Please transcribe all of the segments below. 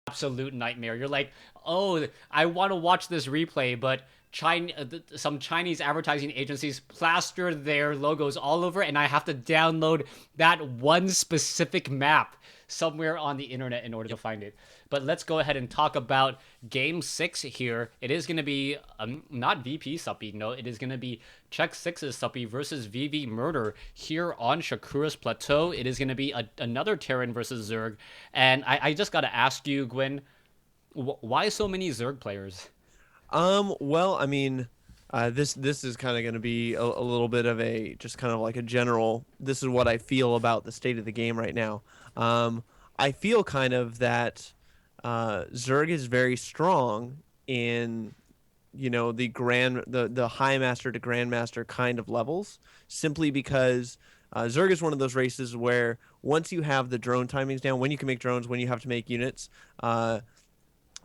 absolute nightmare. You're like, oh, I want to watch this replay, but some Chinese advertising agencies plaster their logos all over, and I have to download that one specific map somewhere on the internet in order to find it. But let's go ahead and talk about Game 6 here. It is going to be not VP Suppy, no, it is going to be xSix's Suppy versus vV Murder here on Shakura's Plateau. It is going to be another Terran versus Zerg. And I just got to ask you, Gwyn, why so many Zerg players? Well, I mean, this is kind of going to be a little bit of a just kind of like a general. This is what I feel about the state of the game right now. I feel kind of that Zerg is very strong in the high master to grandmaster kind of levels, simply because Zerg is one of those races where once you have the drone timings down, when you can make drones, when you have to make units,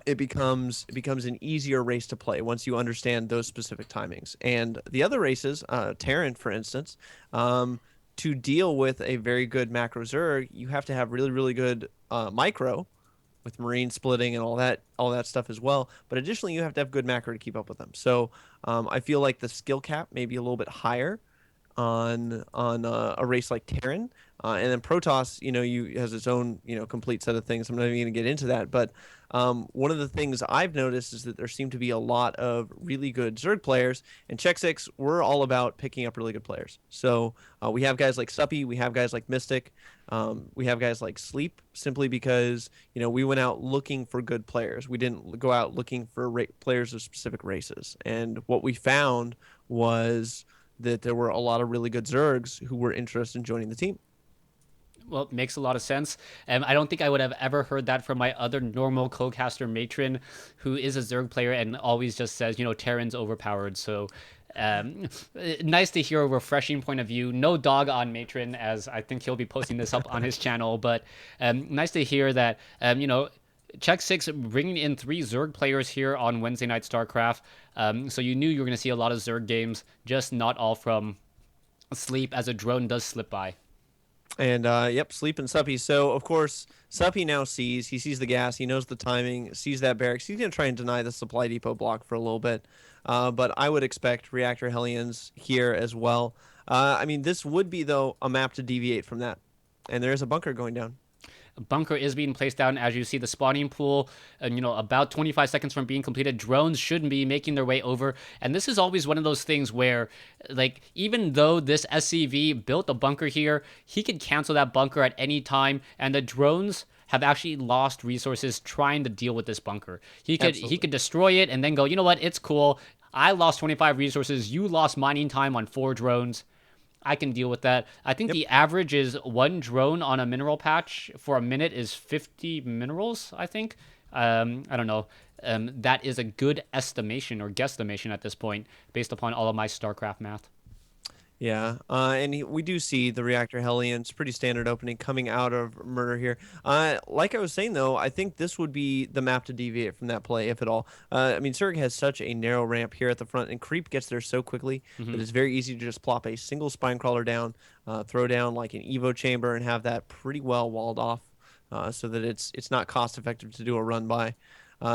it becomes an easier race to play once you understand those specific timings. And the other races, Terran, for instance, to deal with a very good macro Zerg, you have to have really, really good micro with marine splitting and all that stuff as well. But additionally, you have to have good macro to keep up with them. So I feel like the skill cap may be a little bit higher on a race like Terran, and then Protoss, has its own complete set of things. I'm not even going to get into that, but one of the things I've noticed is that there seem to be a lot of really good Zerg players, and xSix, we're all about picking up really good players. So we have guys like Suppy, we have guys like Mystic, we have guys like Sleep, simply because we went out looking for good players. We didn't go out looking for players of specific races, and what we found was that there were a lot of really good Zergs who were interested in joining the team. Well, it makes a lot of sense. I don't think I would have ever heard that from my other normal co-caster matron, who is a Zerg player and always just says, Terran's overpowered. So um, nice to hear a refreshing point of view. No dog on matron, as I think he'll be posting this up on his channel. But nice to hear that, xSix bringing in 3 Zerg players here on Wednesday Night StarCraft. So you knew you were going to see a lot of Zerg games, just not all from Sleep, as a drone does slip by. And yep, Sleep and Suppy. So of course, Suppy now he sees the gas, he knows the timing, sees that barracks. He's gonna try and deny the supply depot block for a little bit, but I would expect Reactor Hellions here as well. I mean, this would be though a map to deviate from that, and there is a bunker going down. A bunker is being placed down as you see the spawning pool, and about 25 seconds from being completed, drones should be making their way over. And this is always one of those things where, like, even though this SCV built a bunker here, he could cancel that bunker at any time, and the drones have actually lost resources trying to deal with this bunker. He could destroy it and then go, you know what, it's cool. I lost 25 resources, you lost mining time on 4 drones. I can deal with that. I think Yep. the average is 1 drone on a mineral patch for a minute is 50 minerals, I think. I don't know. That is a good estimation or guesstimation at this point based upon all of my StarCraft math. Yeah, and we do see the Reactor Hellions, pretty standard opening coming out of Murder here. Like I was saying though, I think this would be the map to deviate from that play, if at all. I mean, Zerg has such a narrow ramp here at the front, and Creep gets there so quickly that Hmm. it's very easy to just plop a single spine crawler down, throw down like an Evo chamber, and have that pretty well walled off, so that it's not cost effective to do a run by.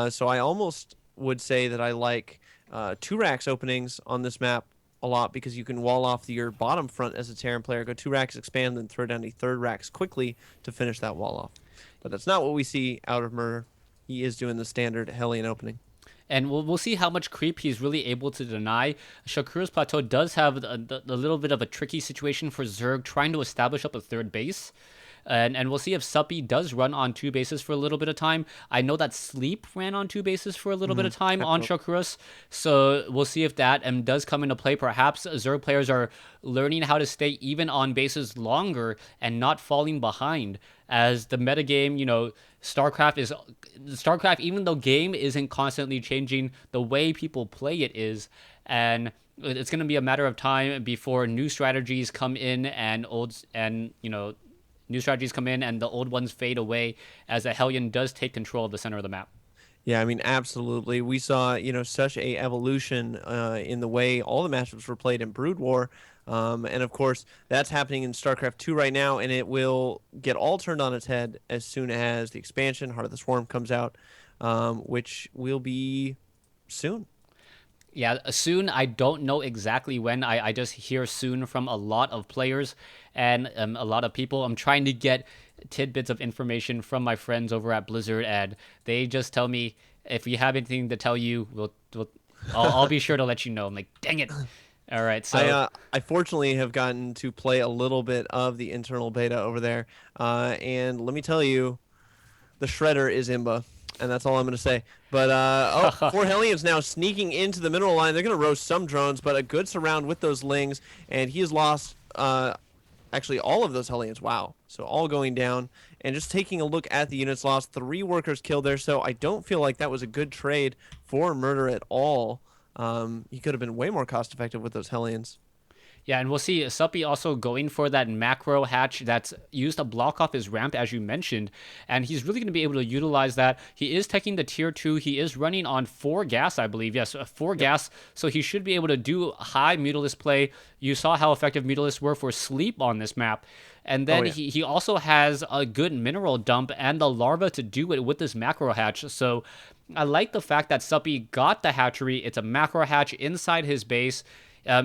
So I almost would say that I like 2 racks openings on this map a lot, because you can wall off your bottom front as a Terran player, go 2 racks, expand, then throw down a third racks quickly to finish that wall off. But that's not what we see out of Murder. He is doing the standard Hellion opening. And we'll see how much creep he's really able to deny. Shakura's Plateau does have a little bit of a tricky situation for Zerg trying to establish up a third base. And we'll see if Suppy does run on 2 bases for a little bit of time. I know that Sleep ran on 2 bases for a little bit of time on Absolutely. Shakuras, so we'll see if that does come into play. Perhaps Zerg players are learning how to stay even on bases longer and not falling behind. As the metagame, StarCraft, even though game isn't constantly changing, the way people play it is, and it's going to be a matter of time before new strategies come in and new strategies come in and the old ones fade away as a Hellion does take control of the center of the map. Yeah, I mean, absolutely. We saw, such a evolution in the way all the matchups were played in Brood War. And of course, that's happening in StarCraft 2 right now, and it will get all turned on its head as soon as the expansion, Heart of the Swarm, comes out, which will be soon. Yeah, soon. I don't know exactly when. I just hear soon from a lot of players and a lot of people. I'm trying to get tidbits of information from my friends over at Blizzard, and they just tell me if we have anything to tell you, I'll be sure to let you know. I'm like, dang it. All right, so I fortunately have gotten to play a little bit of the internal beta over there, and let me tell you, the shredder is imba, and that's all I'm going to say. But four Hellions now sneaking into the mineral line. They're going to roast some drones, but a good surround with those Lings, and he has lost actually all of those Hellions. Wow. So all going down, and just taking a look at the units lost, 3 workers killed there, so I don't feel like that was a good trade for Murder at all. He could have been way more cost effective with those Hellions. yeah, and we'll see Suppy also going for that macro hatch that's used to block off his ramp, as you mentioned, and he's really going to be able to utilize that. He is taking the tier 2. He is running on 4 gas, I believe. Yes, 4 gas, so he should be able to do high Mutalisk play. You saw how effective Mutalisks were for sleep on this map. And then he also has a good mineral dump and the larva to do it with this macro hatch. So I like the fact that Suppy got the hatchery. It's a macro hatch inside his base.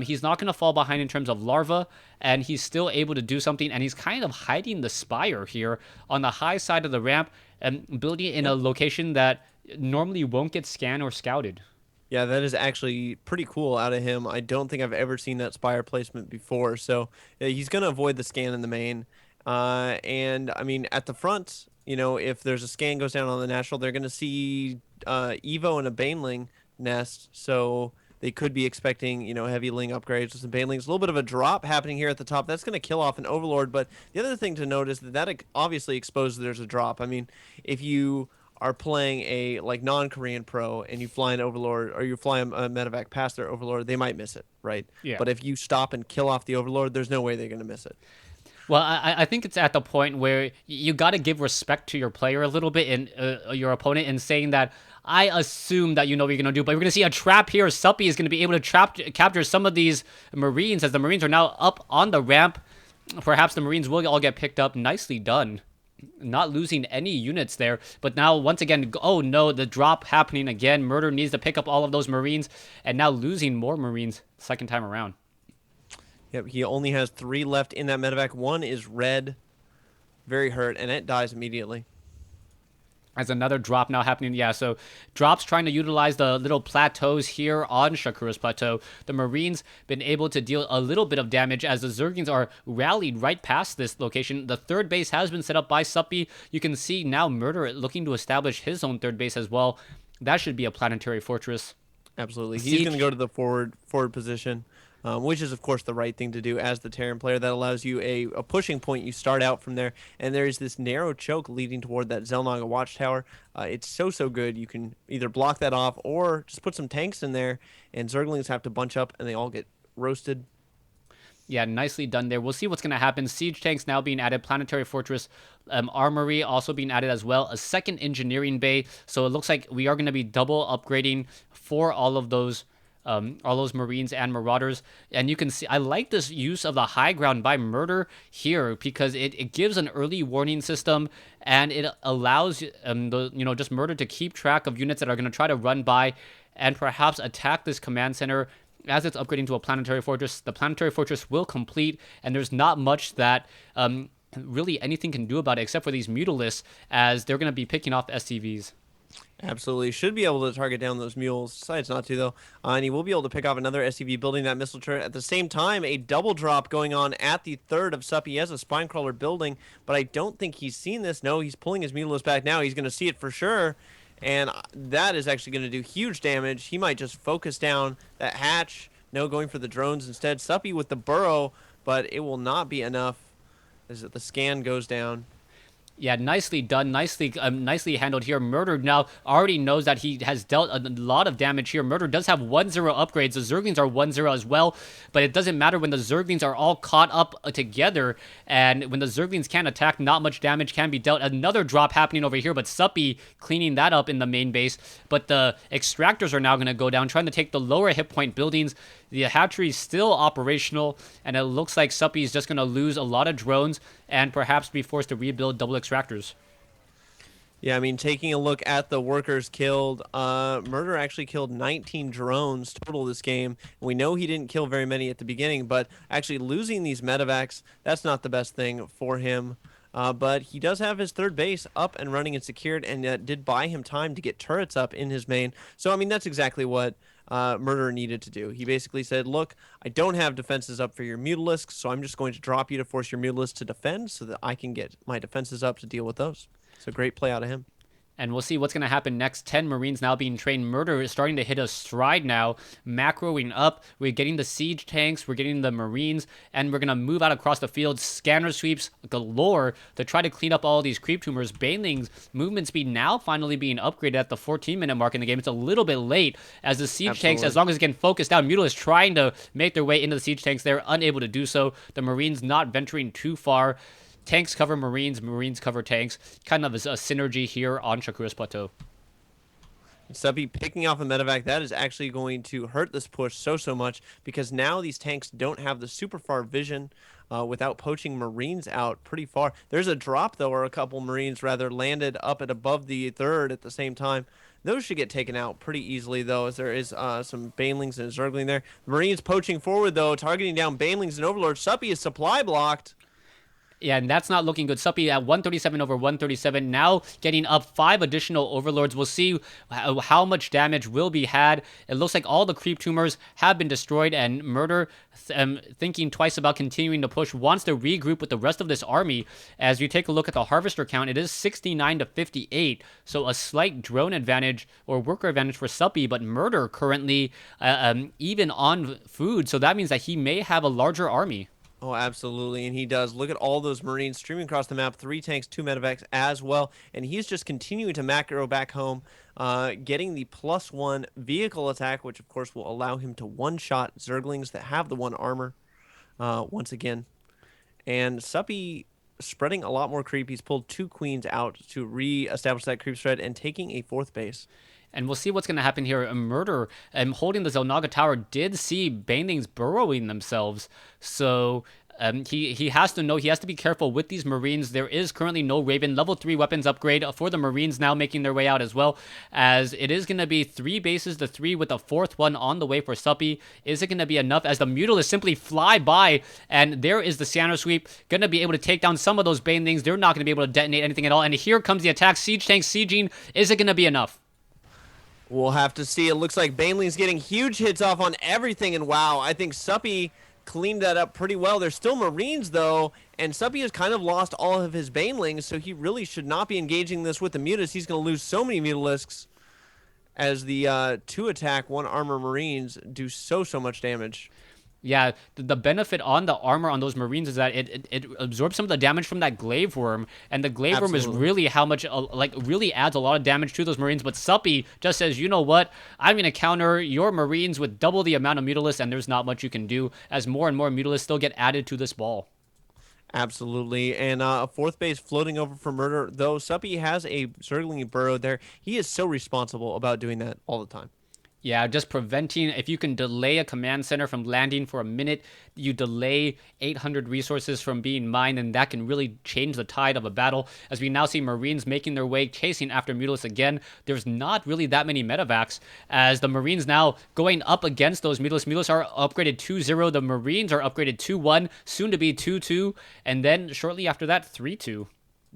He's not going to fall behind in terms of larva, and he's still able to do something, and he's kind of hiding the spire here on the high side of the ramp and building it in a location that normally won't get scanned or scouted. Yeah, that is actually pretty cool out of him. I don't think I've ever seen that spire placement before. So he's going to avoid the scan in the main. And I mean, at the front, if there's a scan goes down on the natural, they're going to see Evo and a Baneling nest. So they could be expecting, heavy Ling upgrades with some Banelings. A little bit of a drop happening here at the top. That's going to kill off an Overlord. But the other thing to note is that obviously exposes there's a drop. I mean, if you are playing a non-Korean pro and you fly an Overlord or you fly a medevac past their Overlord, they might miss it, right? Yeah. But if you stop and kill off the Overlord, there's no way they're going to miss it. Well, I think it's at the point where you got to give respect to your player a little bit and your opponent in saying that I assume that you know what you're going to do, but we're going to see a trap here. Suppy is going to be able to capture some of these Marines as the Marines are now up on the ramp. Perhaps the Marines will all get picked up. Nicely done. Not losing any units there, but now once again, oh no, the drop happening again. Murder needs to pick up all of those Marines, and now losing more Marines second time around. Yep, he only has 3 left in that medevac. 1 is red, very hurt, and it dies immediately. As another drop now happening. Yeah, so drops trying to utilize the little plateaus here on Shakura's plateau. The Marines been able to deal a little bit of damage as the Zerglings are rallied right past this location. The third base has been set up by Suppy. You can see now Murder looking to establish his own third base as well. That should be a planetary fortress. Absolutely. He's going to go to the forward position. Which is, of course, the right thing to do as the Terran player. That allows you a pushing point. You start out from there, and there is this narrow choke leading toward that Xel'Naga watchtower. It's so good. You can either block that off or just put some tanks in there, and Zerglings have to bunch up, and they all get roasted. Yeah, nicely done there. We'll see what's going to happen. Siege tanks now being added. Planetary Fortress Armory also being added as well. A second engineering bay. So it looks like we are going to be double upgrading for all those Marines and Marauders. And you can see, I like this use of the high ground by Murder here because it gives an early warning system and it allows just Murder to keep track of units that are going to try to run by and perhaps attack this command center as it's upgrading to a planetary fortress. The planetary fortress will complete, and there's not much that really anything can do about it except for these Mutalisks as they're going to be picking off SCVs. Absolutely. Should be able to target down those mules. Decides not to, though. And he will be able to pick off another SCV building that missile turret. At the same time, a double drop going on at the third of Suppy. He has a spine crawler building, but I don't think he's seen this. No, he's pulling his Mutalisk back now. He's going to see it for sure. And that is actually going to do huge damage. He might just focus down that hatch. No, going for the drones instead. Suppy with the burrow, but it will not be enough as the scan goes down. Yeah, nicely done. Nicely handled here. Murder now already knows that he has dealt a lot of damage here. Murder does have 1-0 upgrades. The Zerglings are 1-0 as well, but it doesn't matter when the Zerglings are all caught up together, and when the Zerglings can't attack, not much damage can be dealt. Another drop happening over here, but Suppy cleaning that up in the main base, but the Extractors are now going to go down, trying to take the lower hit point buildings. The hatchery is still operational, and it looks like Suppy is just going to lose a lot of drones and perhaps be forced to rebuild double extractors. Yeah, I mean, taking a look at the workers killed, Murder actually killed 19 drones total this game. We know he didn't kill very many at the beginning, but actually losing these medevacs, that's not the best thing for him. But he does have his third base up and running and secured, and that did buy him time to get turrets up in his main. So, I mean, that's exactly what Murder needed to do. He basically said, look, I don't have defenses up for your Mutalisks, so I'm just going to drop you to force your Mutalisks to defend so that I can get my defenses up to deal with those. So great play out of him. And we'll see what's going to happen next. 10 Marines now being trained. Murder is starting to hit a stride now. Macroing up. We're getting the siege tanks. We're getting the Marines. And we're going to move out across the field. Scanner sweeps galore to try to clean up all these creep tumors. Baneling's movement speed now finally being upgraded at the 14-minute mark in the game. It's a little bit late as the siege tanks, as long as it can focus down, Mutalisks trying to make their way into the siege tanks. They're unable to do so. The Marines not venturing too far. Tanks cover Marines, Marines cover tanks. Kind of a synergy here on Shakura's Plateau. Suppy picking off a medevac, that is actually going to hurt this push so much because now these tanks don't have the super far vision without poaching Marines out pretty far. There's a drop, though, or a couple Marines, rather, landed up at above the third at the same time. Those should get taken out pretty easily, though, as there is some Banelings and Zergling there. Marines poaching forward, though, targeting down Banelings and Overlords. Suppy is supply blocked. Yeah, and that's not looking good. Suppy at 137 over 137, now getting up 5 additional Overlords. We'll see how much damage will be had. It looks like all the creep tumors have been destroyed, and Murder, thinking twice about continuing to push, wants to regroup with the rest of this army. As you take a look at the Harvester count, it is 69 to 58, so a slight drone advantage or worker advantage for Suppy, but Murder currently even on food, so that means that he may have a larger army. Oh, absolutely, and he does. Look at all those Marines streaming across the map. 3 tanks, 2 medevacs as well, and he's just continuing to macro back home, getting the +1 vehicle attack, which of course will allow him to one-shot Zerglings that have the 1 armor once again. And Suppy spreading a lot more creep. He's pulled 2 queens out to re-establish that creep spread and taking a 4th base. And we'll see what's going to happen here. A Murder holding the Zelnaga Tower did see Banelings burrowing themselves. So he has to know, he has to be careful with these Marines. There is currently no Raven. Level 3 weapons upgrade for the Marines now making their way out as well. As it is going to be 3 bases to 3 with a 4th one on the way for Suppy. Is it going to be enough as the Mutalisks simply fly by? And there is the Scanner Sweep. Going to be able to take down some of those Banelings. They're not going to be able to detonate anything at all. And here comes the attack. Siege tanks sieging. Is it going to be enough? We'll have to see. It looks like Baneling's getting huge hits off on everything, and wow, I think Suppy cleaned that up pretty well. There's still Marines, though, and Suppy has kind of lost all of his Banelings, so he really should not be engaging this with the Mutas. He's going to lose so many Mutalisks as the 2 attack, 1 armor Marines do so much damage. Yeah, the benefit on the armor on those Marines is that it absorbs some of the damage from that Glaive Worm, and the Glaive Worm is really how much, really adds a lot of damage to those Marines, but Suppy just says, you know what, I'm going to counter your Marines with double the amount of Mutalisks, and there's not much you can do, as more and more Mutalisks still get added to this ball. Absolutely, and a 4th base floating over for Murder, though Suppy has a Zergling burrow there. He is so responsible about doing that all the time. Yeah, just preventing, if you can delay a command center from landing for a minute, you delay 800 resources from being mined, and that can really change the tide of a battle. As we now see Marines making their way, chasing after Mutalisks again. There's not really that many medevacs, as the Marines now going up against those Mutalisks. Mutalisks are upgraded 2-0, the Marines are upgraded 2-1, soon to be 2-2, and then shortly after that, 3-2.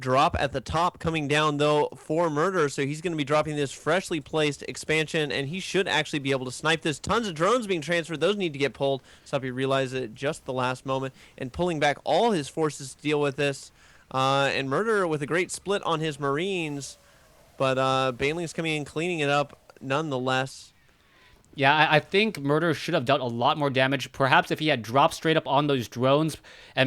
Drop at the top coming down, though, for Murder, so he's going to be dropping this freshly placed expansion, and he should actually be able to snipe this. Tons of drones being transferred. Those need to get pulled. Suppy realized it at just the last moment, and pulling back all his forces to deal with this. And Murder with a great split on his Marines, but Baneling's coming in, cleaning it up nonetheless. Yeah, I think Murder should have dealt a lot more damage. Perhaps if he had dropped straight up on those drones,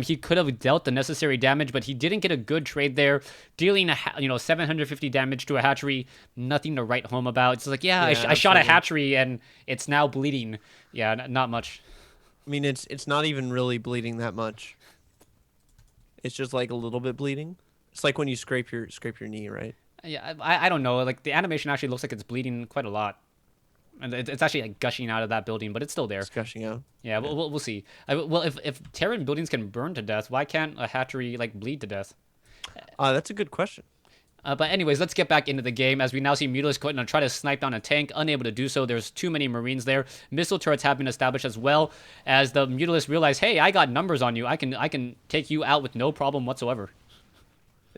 he could have dealt the necessary damage, but he didn't get a good trade there. Dealing 750 damage to a hatchery, nothing to write home about. It's like, I shot a hatchery and it's now bleeding. Yeah, not much. I mean, it's not even really bleeding that much. It's just like a little bit bleeding. It's like when you scrape your knee, right? Yeah, I don't know. Like the animation actually looks like it's bleeding quite a lot. And it's actually like gushing out of that building, but it's still there. It's gushing out. Yeah, Yeah. we'll see. Well, if Terran buildings can burn to death, why can't a hatchery like bleed to death? That's a good question. But anyways, let's get back into the game as we now see Mutalisk going to try to snipe down a tank, unable to do so. There's too many Marines there. Missile turrets have been established as well as the Mutalisk realize, hey, I got numbers on you. I can take you out with no problem whatsoever.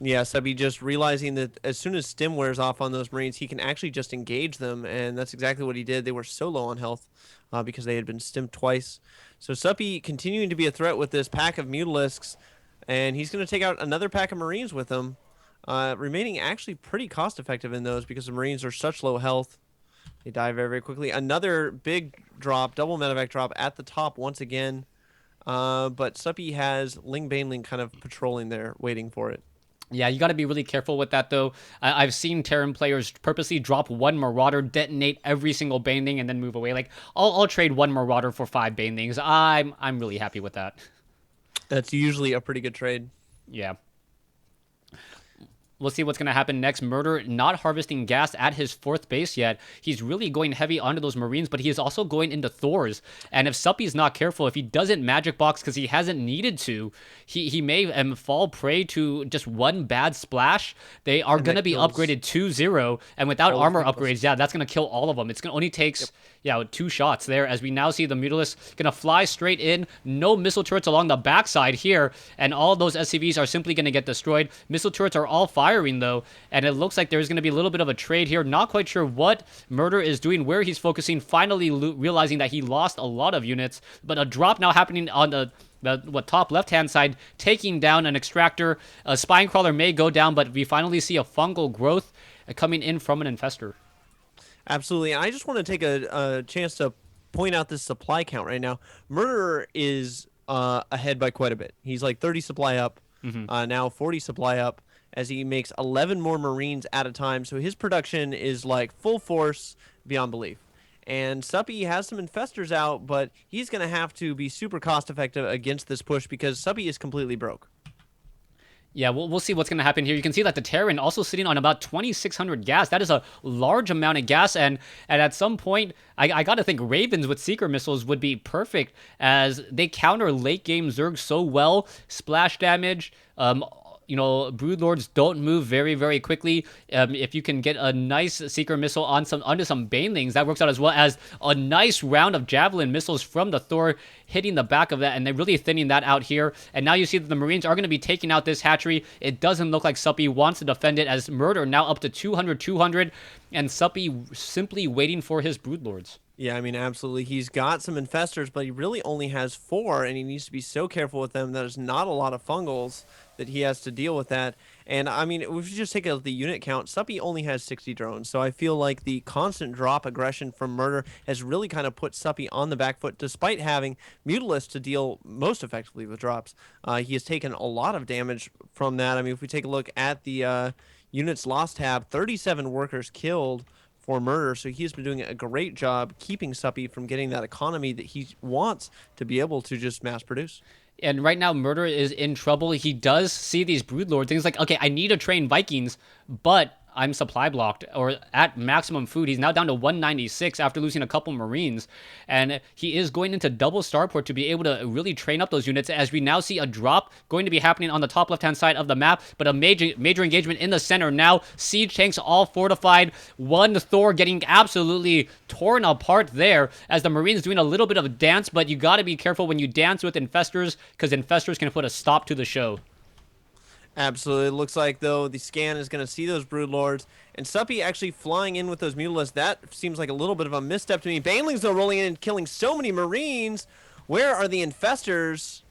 Yeah, Sebi just realizing that as soon as stim wears off on those Marines, he can actually just engage them, and that's exactly what he did. They were so low on health because they had been stimmed twice. So Suppi continuing to be a threat with this pack of Mutalisks, and he's going to take out another pack of Marines with them, remaining actually pretty cost-effective in those because the Marines are such low health. They die very, very quickly. Another big drop, double medevac drop at the top once again, but Suppi has Ling Baneling kind of patrolling there, waiting for it. Yeah, you got to be really careful with that, though. I've seen Terran players purposely drop one Marauder, detonate every single Baneling, and then move away. Like, I'll trade one Marauder for 5 Banelings. I'm really happy with that. That's usually a pretty good trade. Yeah. We'll see what's going to happen next. Murder not harvesting gas at his 4th base yet. He's really going heavy onto those Marines, but he is also going into Thors. And if Suppi's not careful, if he doesn't magic box because he hasn't needed to, he may fall prey to just one bad splash. They are going to be upgraded 2-0. And without armor upgrades, yeah, that's going to kill all of them. It's going to only takes... Yeah, 2 shots there as we now see the Mutalisk going to fly straight in. No missile turrets along the backside here, and all those SCVs are simply going to get destroyed. Missile turrets are all firing, though, and it looks like there's going to be a little bit of a trade here. Not quite sure what Murder is doing, where he's focusing, finally realizing that he lost a lot of units, but a drop now happening on the top left-hand side, taking down an extractor. A spine crawler may go down, but we finally see a fungal growth coming in from an infestor. Absolutely. And I just want to take a chance to point out this supply count right now. Murderer is ahead by quite a bit. He's like 30 supply up, now 40 supply up, as he makes 11 more Marines at a time. So his production is like full force beyond belief. And Suppi has some infestors out, but he's going to have to be super cost effective against this push because Suppi is completely broke. Yeah, we'll see what's going to happen here. You can see that the Terran also sitting on about 2,600 gas. That is a large amount of gas, and at some point, I got to think Ravens with Seeker missiles would be perfect as they counter late-game Zerg so well. Splash damage, Broodlords don't move very, very quickly. If you can get a nice Seeker missile onto some Banelings, that works out as well as a nice round of Javelin missiles from the Thor hitting the back of that, and they're really thinning that out here. And now you see that the Marines are going to be taking out this hatchery. It doesn't look like Suppi wants to defend it as Murder now up to 200, and Suppi simply waiting for his Broodlords. Yeah, I mean, absolutely. He's got some infestors, but he really only has 4, and he needs to be so careful with them. There's not a lot of fungals that he has to deal with that. And, I mean, if we just take the unit count, Suppi only has 60 drones, so I feel like the constant drop aggression from Murder has really kind of put Suppi on the back foot, despite having Mutalisk to deal most effectively with drops. He has taken a lot of damage from that. I mean, if we take a look at the units lost tab, 37 workers killed for Murder, so he's been doing a great job keeping Suppi from getting that economy that he wants to be able to just mass produce. And right now, Murder is in trouble. He does see these Broodlords. Things like, okay, I need to train Vikings, but I'm supply blocked or at maximum food. He's now down to 196 after losing a couple Marines. And he is going into double starport to be able to really train up those units as we now see a drop going to be happening on the top left-hand side of the map, but a major engagement in the center. Now, siege tanks all fortified. One Thor getting absolutely torn apart there as the Marines doing a little bit of a dance, but you got to be careful when you dance with infestors because infestors can put a stop to the show. Absolutely. It looks like, though, the scan is going to see those Broodlords. And Suppi actually flying in with those Mutalisks. That seems like a little bit of a misstep to me. Banelings, though, rolling in and killing so many Marines. Where are the infestors?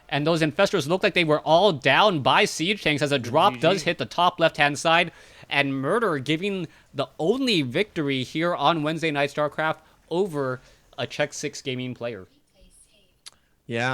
And those infestors look like they were all down by siege tanks as a drop does hit the top left-hand side. And Murder giving the only victory here on Wednesday Night StarCraft over a xSix gaming player. Yeah.